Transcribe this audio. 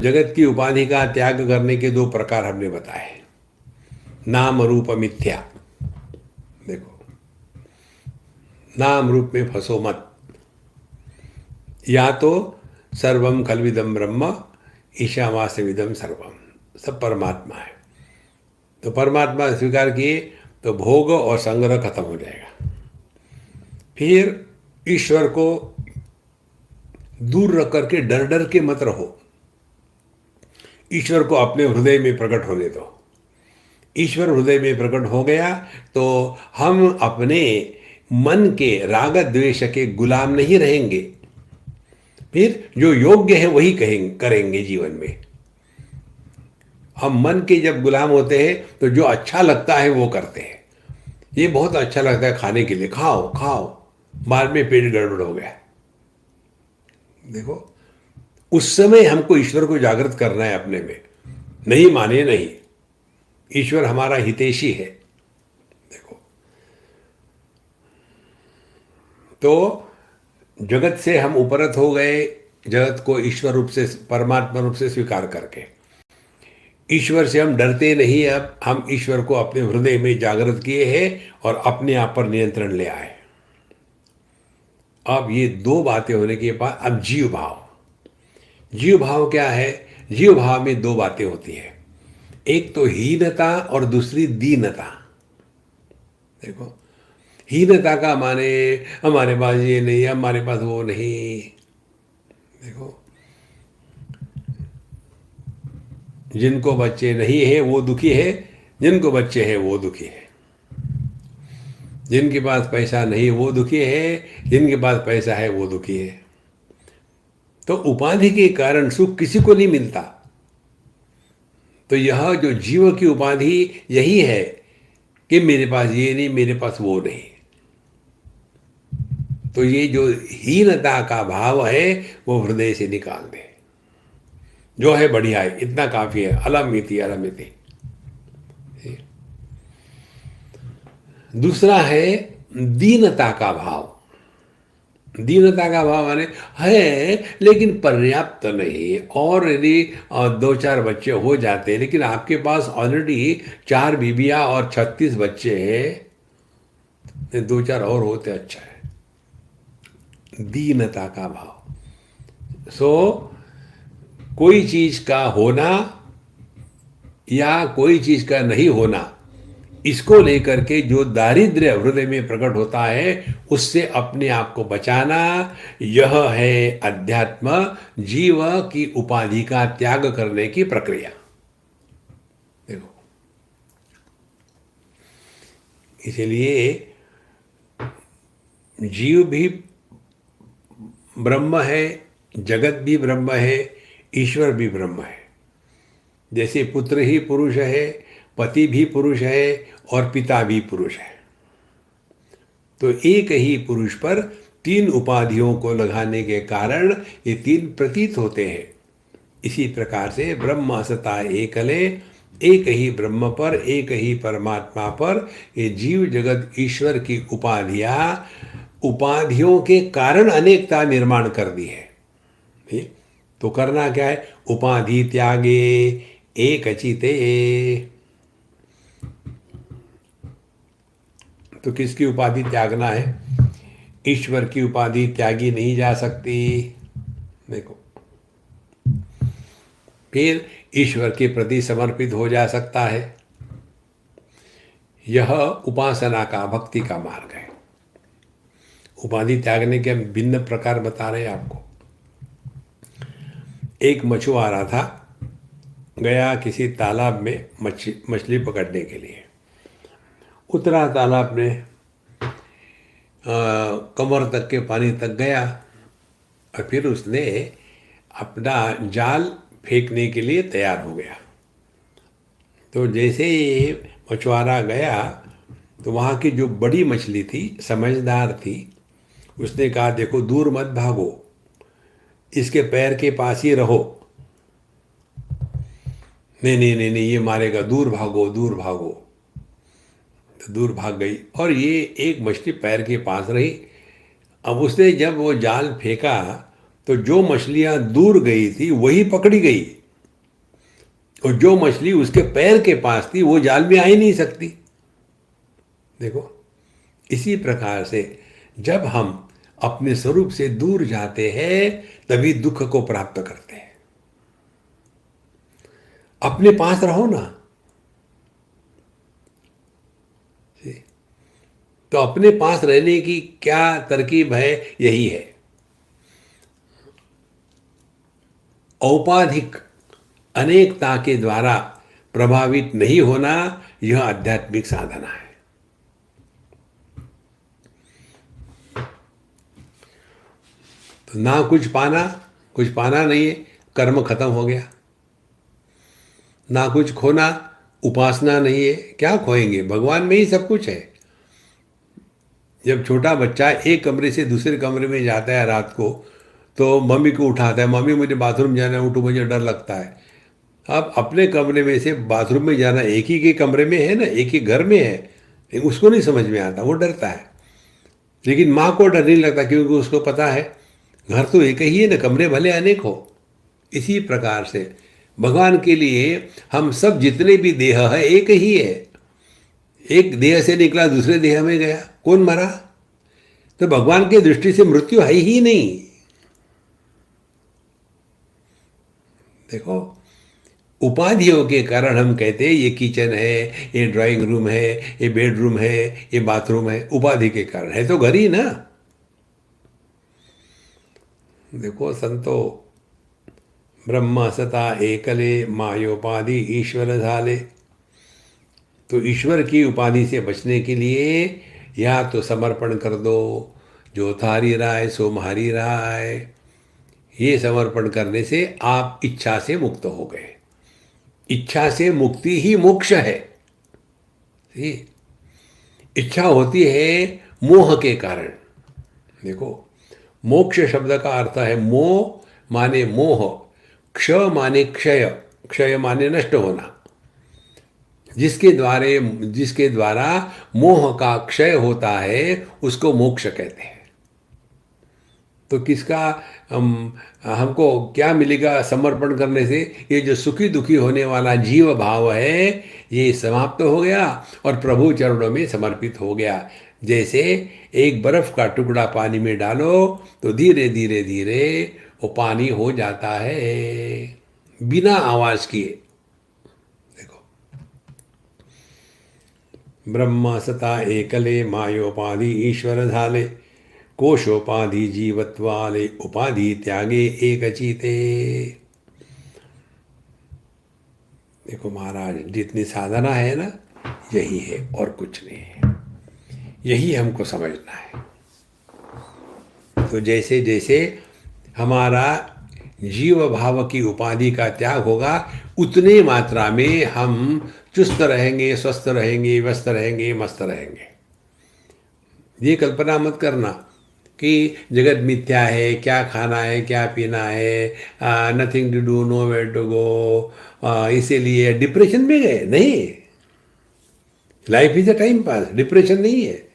जगत की उपाधि का त्याग करने के दो प्रकार हमने बताए, नाम रूप मिथ्या। देखो, नाम रूप में फंसो मत। या तो सर्वम खलविदम ब्रह्म ईशावास्यविदम सर्वम, सब परमात्मा है। तो परमात्मा स्वीकार किए तो भोग और संग्रह खत्म हो जाएगा। फिर ईश्वर को दूर रख करके डर डर के मत रहो, ईश्वर को अपने हृदय में प्रकट होने दो। ईश्वर हृदय में प्रकट हो गया तो हम अपने मन के राग द्वेष के गुलाम नहीं रहेंगे। फिर जो योग्य है वही करेंगे जीवन में। हम मन के जब गुलाम होते हैं तो जो अच्छा लगता है वो करते हैं। ये बहुत अच्छा लगता है खाने के लिए, खाओ खाओ, बाद में पेट गड़बड़ हो गया। देखो, उस समय हमको ईश्वर को जागृत करना है अपने में। नहीं माने नहीं, ईश्वर हमारा हितैषी है। देखो, तो जगत से हम उपरत हो गए, जगत को ईश्वर रूप से, परमात्मा रूप से स्वीकार करके। ईश्वर से हम डरते नहीं, अब हम ईश्वर को अपने हृदय में जागृत किए हैं और अपने आप पर नियंत्रण ले आए। अब ये दो बातें होने के बाद अब जीव भाव। जीव भाव क्या है? जीव भाव में दो बातें होती है, एक तो हीनता और दूसरी दीनता। देखो, हीनता का माने हमारे पास ये नहीं, हमारे पास वो नहीं। देखो, जिनको बच्चे नहीं है वो दुखी है, जिनको बच्चे हैं वो दुखी है। जिनके पास पैसा नहीं वो दुखी है, जिनके पास पैसा है वो दुखी है। तो उपाधि के कारण सुख किसी को नहीं मिलता। तो यह जो जीव की उपाधि यही है कि मेरे पास ये नहीं, मेरे पास वो नहीं। तो ये जो हीनता का भाव है वो हृदय से निकाल दे। जो है बढ़िया है, इतना काफी है। अलमिति अलमिति। दूसरा है दीनता का भाव। दीनता का भाव माने है लेकिन पर्याप्त नहीं, और यदि दो चार बच्चे हो जाते, लेकिन आपके पास ऑलरेडी 4 बीबियां और 36 बच्चे हैं, 2-4 और होते अच्छा है। दीनता का भाव। कोई चीज का होना या कोई चीज का नहीं होना, इसको लेकर के जो दारिद्र्य हृदय में प्रकट होता है उससे अपने आप को बचाना, यह है अध्यात्म, जीव की उपाधि का त्याग करने की प्रक्रिया। देखो, इसलिए जीव भी ब्रह्म है, जगत भी ब्रह्म है, ईश्वर भी ब्रह्म है। जैसे पुत्र ही पुरुष है, पति भी पुरुष है और पिता भी पुरुष है। तो एक ही पुरुष पर 3 उपाधियों को लगाने के कारण ये 3 प्रतीत होते हैं। इसी प्रकार से ब्रह्म सता एकले, एक ही ब्रह्म पर, एक ही परमात्मा पर ये जीव जगत ईश्वर की उपाधियों के कारण अनेकता निर्माण कर दी है। तो करना क्या है? उपाधि त्यागे एक चिते। तो किसकी उपाधि त्यागना है? ईश्वर की उपाधि त्यागी नहीं जा सकती। देखो, फिर ईश्वर के प्रति समर्पित हो जा सकता है। यह उपासना का, भक्ति का मार्ग है। उपाधि त्यागने के हम भिन्न प्रकार बता रहे हैं आपको। एक मछुआरा था, गया किसी तालाब में मछली पकड़ने के लिए। उतरा तालाब में, कमर तक के पानी तक गया और फिर उसने अपना जाल फेंकने के लिए तैयार हो गया। तो जैसे ही मछुआरा गया तो वहाँ की जो बड़ी मछली थी, समझदार थी, उसने कहा देखो दूर मत भागो, इसके पैर के पास ही रहो। नहीं नहीं नहीं नहीं, ये मारेगा, दूर भागो दूर भागो। तो दूर भाग गई और ये एक मछली पैर के पास रही। अब उसने जब वो जाल फेंका तो जो मछलियां दूर गई थी वही पकड़ी गई और जो मछली उसके पैर के पास थी वो जाल में आ ही नहीं सकती। देखो, इसी प्रकार से जब हम अपने स्वरूप से दूर जाते हैं तभी दुख को प्राप्त करते हैं। अपने पास रहो ना। तो अपने पास रहने की क्या तरकीब है? यही है, औपाधिक अनेकता के द्वारा प्रभावित नहीं होना। यह आध्यात्मिक साधना है। तो ना कुछ पाना नहीं है, कर्म खत्म हो गया। ना कुछ खोना, उपासना नहीं है, क्या खोएंगे? भगवान में ही सब कुछ है। जब छोटा बच्चा एक कमरे से दूसरे कमरे में जाता है रात को, तो मम्मी को उठाता है, मम्मी मुझे बाथरूम जाना है, उठो, मुझे डर लगता है। अब अपने कमरे में से बाथरूम में जाना, एक ही के कमरे में है ना, एक ही घर में है, लेकिन उसको नहीं समझ में आता, वो डरता है। लेकिन माँ को डर नहीं लगता, क्योंकि उसको पता है घर तो एक ही है ना, कमरे भले अनेक हो। इसी प्रकार से भगवान के लिए हम सब जितने भी देह है एक ही है। एक देह से निकला दूसरे देह में गया, कौन मरा? तो भगवान की दृष्टि से मृत्यु है ही नहीं। देखो, उपाधियों के कारण हम कहते हैं ये किचन है, ये ड्राइंग रूम है, ये बेडरूम है, ये बाथरूम है। उपाधि के कारण है तो घर ही ना। देखो संतो, ब्रह्म सता एकले मायोपाधि ईश्वर झाले। तो ईश्वर की उपाधि से बचने के लिए या तो समर्पण कर दो, जो थारी राय सो म्हारी राय। ये समर्पण करने से आप इच्छा से मुक्त हो गए। इच्छा से मुक्ति ही मोक्ष है। इच्छा होती है मोह के कारण। देखो, मोक्ष शब्द का अर्थ है मोह माने मोह, क्ष माने क्षय, क्षय माने नष्ट होना। जिसके द्वारा मोह का क्षय होता है उसको मोक्ष कहते हैं। तो किसका हमको क्या मिलेगा समर्पण करने से? ये जो सुखी दुखी होने वाला जीव भाव है ये समाप्त हो गया और प्रभु चरणों में समर्पित हो गया। जैसे एक बर्फ का टुकड़ा पानी में डालो तो धीरे धीरे धीरे वो पानी हो जाता है बिना आवाज किए। देखो, ब्रह्म सता एकले मायोपाधि ईश्वर झाले, कोशोपाधि जीवत्वाले उपाधि त्यागे एक चीते। देखो महाराज, जितनी साधना है ना यही है और कुछ नहीं है। यही हमको समझना है। तो जैसे जैसे हमारा जीव भाव की उपाधि का त्याग होगा उतने मात्रा में हम चुस्त रहेंगे, स्वस्थ रहेंगे, व्यस्त रहेंगे, मस्त रहेंगे। ये कल्पना मत करना कि जगत मिथ्या है, क्या खाना है, क्या पीना है, nothing to do, nowhere to go, इसीलिए डिप्रेशन में गए। नहीं, life is a time pass, depression नहीं है।